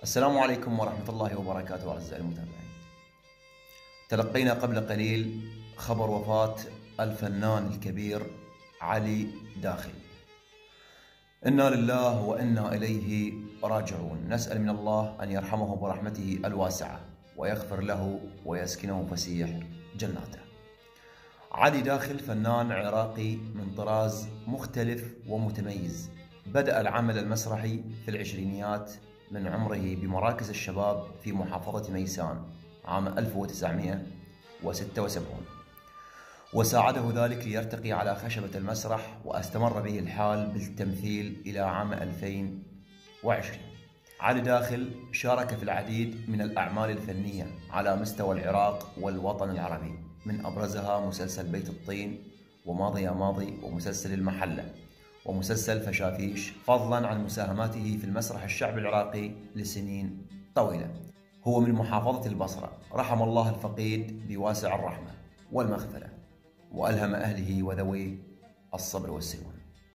السلام عليكم ورحمة الله وبركاته أعزائي المتابعين. تلقينا قبل قليل خبر وفاة الفنان الكبير علي داخل. إنا لله وإنا إليه راجعون. نسأل من الله أن يرحمه برحمته الواسعة ويغفر له ويسكنه فسيح جناته. علي داخل فنان عراقي من طراز مختلف ومتميز. بدأ العمل المسرحي في العشرينيات من عمره بمراكز الشباب في محافظة ميسان عام 1976، وساعده ذلك ليرتقي على خشبة المسرح، واستمر به الحال بالتمثيل إلى عام 2020. علي داخل شارك في العديد من الأعمال الفنية على مستوى العراق والوطن العربي، من أبرزها مسلسل بيت الطين، وماضي يا ماضي، ومسلسل المحلة، ومسلسل فشافيش، فضلا عن مساهماته في المسرح الشعبي العراقي لسنين طويلة. هو من محافظة البصرة، رحم الله الفقيد بواسع الرحمة والمغفرة، وألهم أهله وذويه الصبر والسلوان.